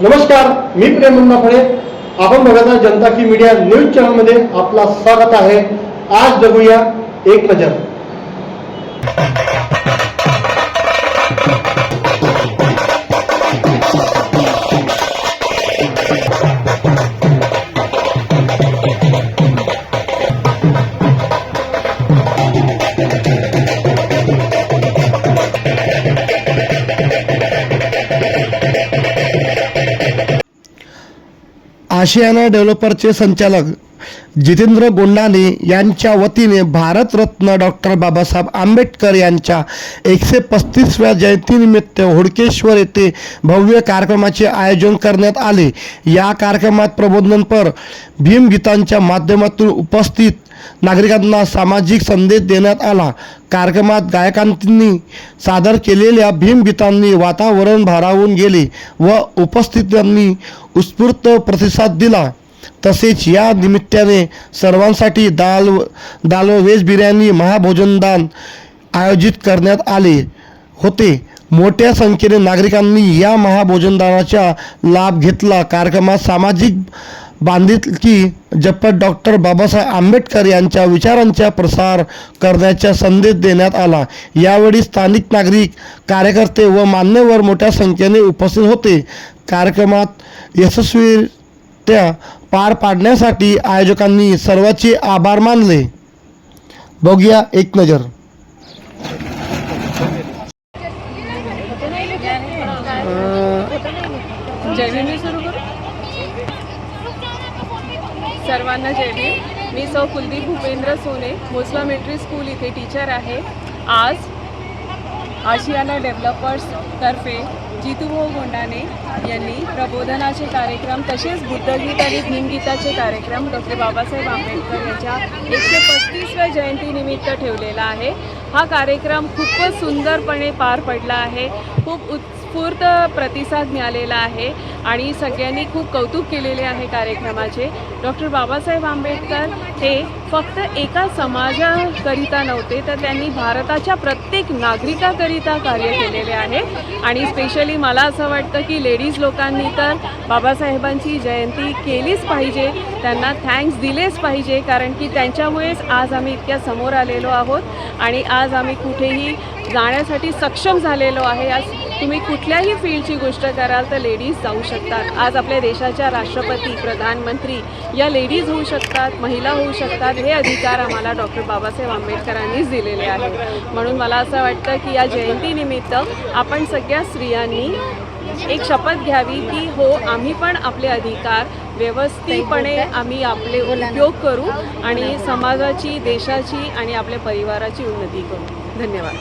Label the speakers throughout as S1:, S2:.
S1: नमस्कार, मी प्रेम मुंडाफळे. आपण बघत आहात जनता की मीडिया न्यूज चॅनलमध्ये आपला स्वागत आहे. आज बघूया एक नजर. आशियाना डेव्हलपरचे संचालक जितेंद्र गोंडाने यांच्या वतीने भारतरत्न डॉक्टर बाबासाहेब आंबेडकर यांच्या 135व्या जयंतीनिमित्त हुडकेश्वर येथे भव्य कार्यक्रमाचे आयोजन करण्यात आले. या कार्यक्रमात प्रबोधनपर भीमगीतांच्या माध्यमातून उपस्थित नागरिकांना सामाजिक संदेश देण्यात आला. कार्यक्रमात गायकांनी सादर केलेल्या भीमगीतांनी वातावरण भारावून गेले व उपस्थितांनी उत्स्फूर्त प्रतिसाद दिला. तसेच या निमित्ताने सर्वांसाठी दाल व व्हेज बिर्याणी महाभोजनदान आयोजित करण्यात आले होते. मोठ्या संख्येने नागरिकांनी या महाभोजनदानाचा लाभ घेतला. कार्यक्रमात सामाजिक बांधिलकी जपत डॉक्टर बाबासाहेब आंबेडकर यांच्या विचारांचा प्रसार करण्याचा संदेश देण्यात आला. यावेळी स्थानिक नागरिक, कार्यकर्ते व मान्यवर मोठ्या संख्येने उपस्थित होते. कार्यक्रमात यशस्वीरित्या पार पाडण्यासाठी आयोजकांनी सर्वांचे आभार मानले. बघूया एक नजर.
S2: सर्वांना जय भीम. मी सौ कुलदीप भूपेंद्र सोने, मोसला मिलिटरी स्कूल इथे टीचर आहे. आज आशियाना डेव्हलपर्स तर्फे जितूभाऊ गोंडाने यांनी प्रबोधनाचे कार्यक्रम तसेच बुद्धगीत आणि भीमगीताचे कार्यक्रम डॉक्टर बाबासाहेब आंबेडकर यांच्या 135व्या जयंतीनिमित्त ठेवलेला आहे. हा कार्यक्रम खूपच सुंदरपणे पार पडला आहे. खूप उत्स्फूर्त प्रतिसाद मिळालेला आहे आणि सगळ्यांनी खूप कौतुक केलेले आहे कार्यक्रमाचे. डॉक्टर बाबासाहेब आंबेडकर हे फक्त एका समाजाकरिता नव्हते, तर त्यांनी भारताच्या प्रत्येक नागरिकाकरिता कार्य केलेले आहे. आणि स्पेशली मला असं वाटतं की लेडीज लोकांनी तर बाबासाहेबांची जयंती केलीच पाहिजे, त्यांना थँक्स दिलेच पाहिजे, कारण की त्यांच्यामुळेच आज आम्ही इतक्या समोर आलेलो आहोत आणि आज आम्ही कुठेही जाण्यासाठी सक्षम झालेलो आहे. आज तुम्ही कुठल्याही फील्डची गोष्ट कराल तर लेडीज जाऊ शकतात. आज आपल्या देशाच्या राष्ट्रपती, प्रधानमंत्री या लेडीज होऊ शकतात, महिला होऊ शकतात. हे अधिकार आम्हाला डॉक्टर बाबासाहेब आंबेडकरांनीच दिलेले आहेत. म्हणून मला असं वाटतं की या जयंतीनिमित्त आपण सगळ्या स्त्रियांनी एक शपथ घ्यावी की हो, आम्ही पण आपले अधिकार व्यवस्थितपणे आम्ही आपले उपयोग करू आणि समाजाची, देशाची आणि आपल्या परिवाराची उन्नती करू. धन्यवाद.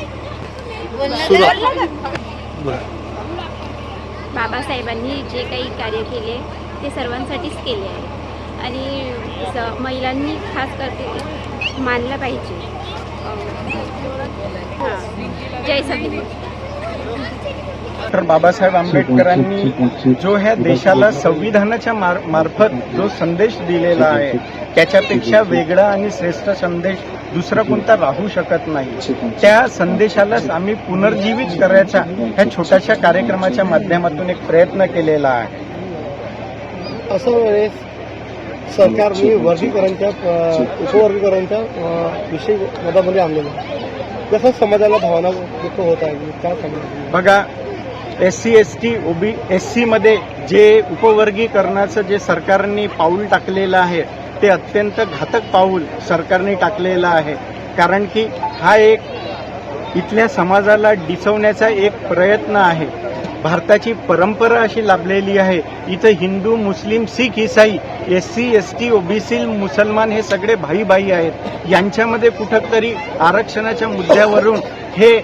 S3: बाबासाहेबांनी जे काही कार्य केले ते सर्वांसाठीच केले आहे आणि महिलांनी खास करते मानलं पाहिजे. जय संविधान.
S4: डॉक्टर बाबासाहेब आंबेडकरांनी जो ह्या देशाला संविधानाच्या मार्फत जो संदेश दिलेला आहे त्याच्यापेक्षा वेगळा आणि श्रेष्ठ संदेश दुसरा कोणता राहू शकत नाही. त्या संदेशालाच आम्ही पुनर्जीवित करायचा ह्या छोट्याशा कार्यक्रमाच्या माध्यमातून एक प्रयत्न केलेला आहे.
S1: असं वेळेस सरकारने वर्गीकरणच्या उपवर्गीकरणच्या विषय मतामध्ये आणलेला, कसं समाजाला भावना व्यक्त होत आहे काय समजा.
S4: बघा, SC ST SC मध्ये जे उपवर्गीकरणाचं जे सरकारने पाऊल टाकलेलं आहे ते अत्यंत घातक पाऊल सरकारने टाकलेलं आहे. कारण की हा एक इथल्या समाजाला डिसवण्याचा एक प्रयत्न आहे. भारताची परंपरा अशी लाभलेली आहे, इथं हिंदू, मुस्लिम, शीख, ईसाई, SC ST OBC मुसलमान हे सगळे भाई भाई आहेत. यांच्यामध्ये कुठंतरी आरक्षणाच्या मुद्द्यावरून हे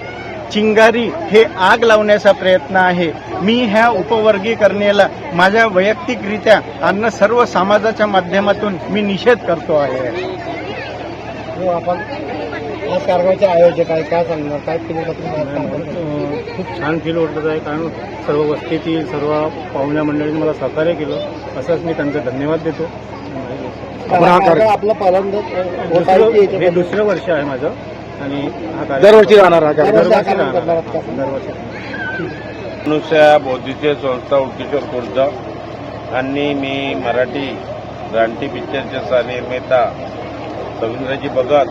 S4: चिंगारी, हे आग लावण्याचा प्रयत्न आहे. मी ह्या उपवर्गीकरणाला माझ्या वैयक्तिकरित्या आणि सर्व समाजाच्या माध्यमातून मी निषेध करतो आहे.
S1: आपण या कार्यक्रमाचे आयोजक आहे, काय सांगणार, काय फील होतं?
S5: खूप छान फील होत आहे, कारण सर्व वस्तीतील सर्व पाहुण्या मंडळींनी मला सहकार्य केलं. असंच मी त्यांचा धन्यवाद देतो.
S1: आपलं पालन
S5: हे दुसरं वर्ष आहे माझं आणि
S4: दरवर्षी राहणार
S5: दरवर्षी
S6: मनुष्य बौद्धीचे संस्था हुडकेश्वर खुर्द आणि मी मराठी रानटी पिक्चरचे सहनिर्माता रवींद्रजी भगत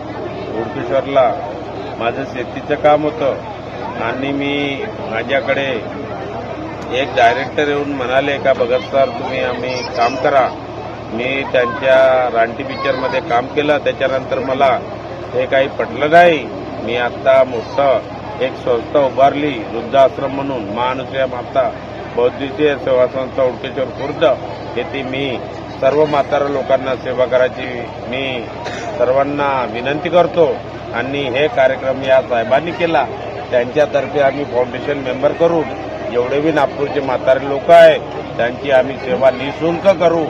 S6: हुडकेश्वरला माझं शेतीचं काम होतं आणि मी माझ्याकडे एक डायरेक्टर येऊन म्हणाले का भगत सर तुम्ही आम्ही काम करा. मी त्यांच्या रानटी पिक्चरमध्ये काम केलं. त्याच्यानंतर मला हे काही पटलं नाही. मी आत्ता मोठं एक संस्था उभारली वृद्धाश्रम म्हणून महानुसया माता बौद्धिकीय सेवा संस्था हुडकेश्वर खुर्द येथे मी सर्व म्हातारा लोकांना सेवा करायची मी सर्वांना विनंती करतो. आणि हे कार्यक्रम या साहेबांनी केला त्यांच्यातर्फे आम्ही फाउंडेशन मेंबर करून जेवढे बी नागपूरचे म्हातारे लोक आहेत त्यांची आम्ही सेवा निःशुल्क करू.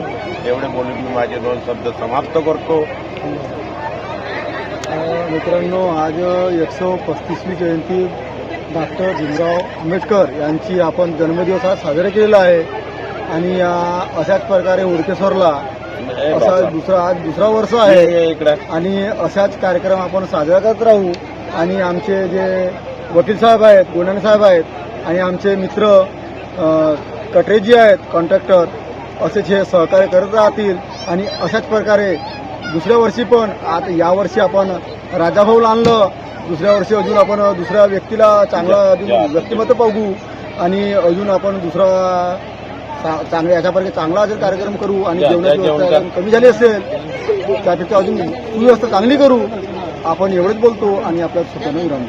S6: एवढे बोलून मी माझे 2 शब्द समाप्त करतो.
S7: मित्रांनो, आज 135वी जयंती डॉक्टर भीमराव आंबेडकर यांची आपण जन्मदिवस आज साजरा केलेला आहे आणि अशाच प्रकारे हुडकेश्वरला असा आज दुसरा वर्ष आहे आणि अशाच कार्यक्रम आपण साजरा करत राहू. आणि आमचे जे वकील साहेब आहेत, गोंडाणे साहेब आहेत आणि आमचे मित्र कटरेजी आहेत कॉन्ट्रॅक्टर असेच हे सहकार्य करत राहतील. आणि अशाच प्रकारे दुसऱ्या वर्षी पण आता यावर्षी आपण राजाभाऊला आणलं, दुसऱ्या वर्षी अजून आपण दुसऱ्या व्यक्तीला चांगला अजून व्यक्तिमत्व बघू आणि अजून आपण दुसरा चांगल्या याच्यापैकी चांगला असेल कार्यक्रम करू. आणि जेवणाची व्यवस्था कमी झाली असेल त्यापेक्षा अजून सुव्यवस्था चांगली करू. आपण एवढंच बोलतो आणि आपल्या स्वतःनं विराम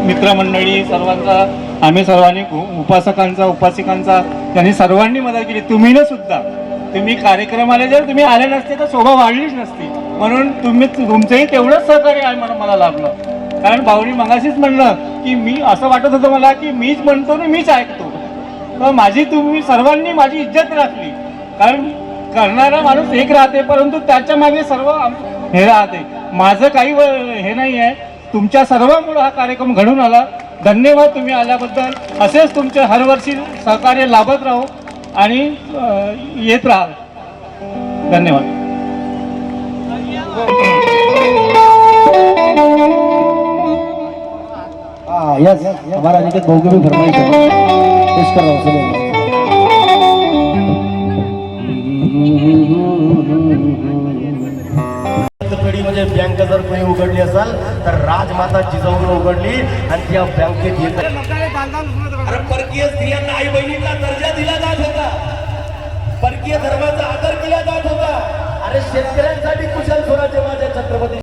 S5: मित्रमंडळी सर्वांचा आम्ही सर्वांनी उपासिकांचा त्यांनी सर्वांनी मदत केली. तुम्ही सुद्धा तुम्ही कार्यक्रमाला जर तुम्ही आले नसते तर शोभा वाढलीच नसती. म्हणून तुमचंही तेवढंच सहकार्य आहे मला लाभलं. कारण भाऊनी मगाशीच म्हणलं की मी असं वाटत होतं मला की मीच म्हणतो ना मीच ऐकतो. तर तुम्ही सर्वांनी माझी इज्जत राखली. कारण करणारा माणूस एक राहते परंतु त्याच्या मागे सर्व हे राहते. माझं काही हे नाही आहे. तुमच्या सर्वांमुळे हा कार्यक्रम घडून आला. धन्यवाद तुम्ही आल्याबद्दल. असेच तुमचे हरवर्षी सहकार्य लाभत राहू आणि येत राहा. धन्यवाद.
S8: यस हमारा अनिकेत भाऊ की भी फरमाइश है, पेश कर रहा हूँ सुनिए. पिढी म्हणजे बँक जर कोणी उघडली असेल तर राजमाता जिजाऊने उघडली आणि त्या बँकेत येत परकीय स्त्रियांना आई बहिणींना दर्जा दिला जात होता. परकीय धर्माचा आदर केला जात होता. अरे शेतकऱ्यांसाठी कुशल स्वराज्य माझ्या छत्रपती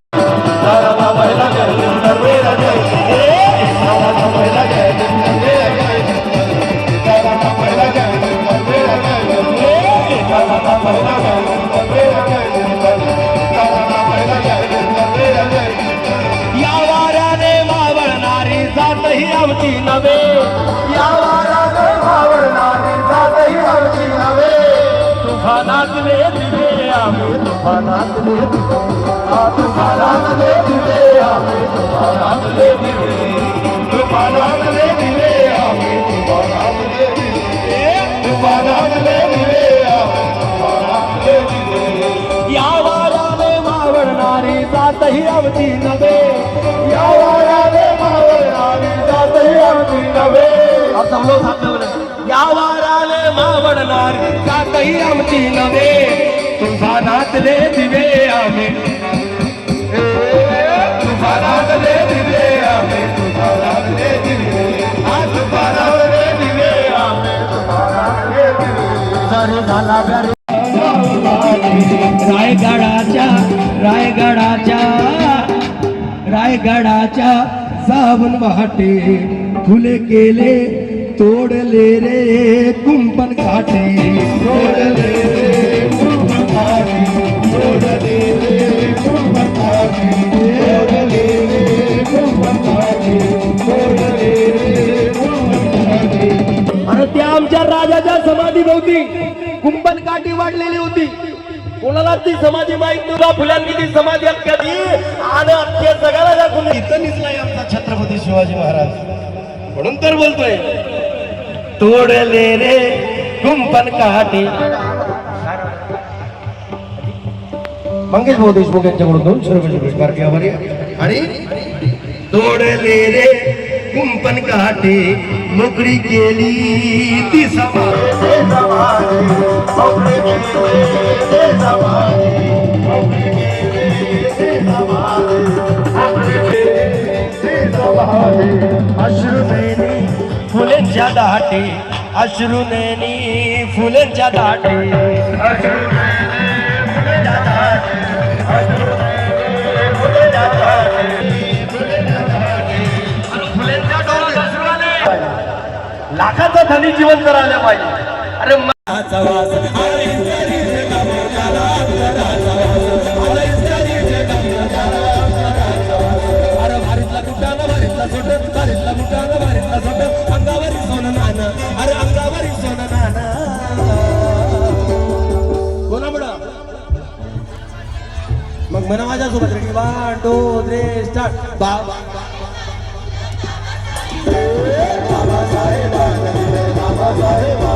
S8: या वाऱ्याने मावळणारी जातही आमची नव्हे. या वाऱ्याने मावळणारी जातही आमची नव्हे. तुफानातले दिवे आम्ही तुफानातले दिवे. तुफानातले दिवे आम्ही तुफानातले दिवे. तुफानातले दिवे आम्ही तुफानातले दिवे. तुफानातले दिवे आम्ही तुफानातले दिवे. या वाऱ्याने मावळणारी जातही आमची नव्हे. या वाऱ्याने मावळणारी जातही आमची नव्हे. अब सब लोग साथ में बोले. या वाऱ्याने मावळणारी जातही आमची नव्हे. तुफानातले दिवे आम्ही. तुफानातले दिवे आम्ही तुफानातले दिवे. तुफानातले दिवे आम्ही तुफानातले दिवे. सारे झाला प्यारे रायगडाच्या सावन वाटे फुले केले तोडले रे कुंपण काटे. तोडले रे कुंपण काटे. तोडले रे कुंपण काटे. तोडले रे कुंपण काटे. तोडले रे कुंपण काटे. आणि त्या आमच्या राजाच्या समाधी भोवती कुंपण काठी वाढलेली होती. कोणाला ती समाधी माहित नव्हता. फुलांनी ती समाधी अख्ख्याची आणि अख्ख्या जगाला दाखवून इथं निघलाय आमचा छत्रपती शिवाजी महाराज. म्हणून तर बोलतोय तोडले रे कुंपण काठी. मंगेश भाऊ देशमुख यांच्याकडून 200 रुपये पुरस्कार घ्यावा. आणि तोडले रे कुंपण काटे मोकळी केली ती अश्रुनयनी फुलेंच्या दाटे अश्रुनयनी फुलेंच्या दाटे
S5: लाखाचा धनी जीवन करायला पाहिजे. अरे
S8: मग म्हणा माझ्यासोबत रेडी 1 2 3 स्टार्ट बाबासाहेब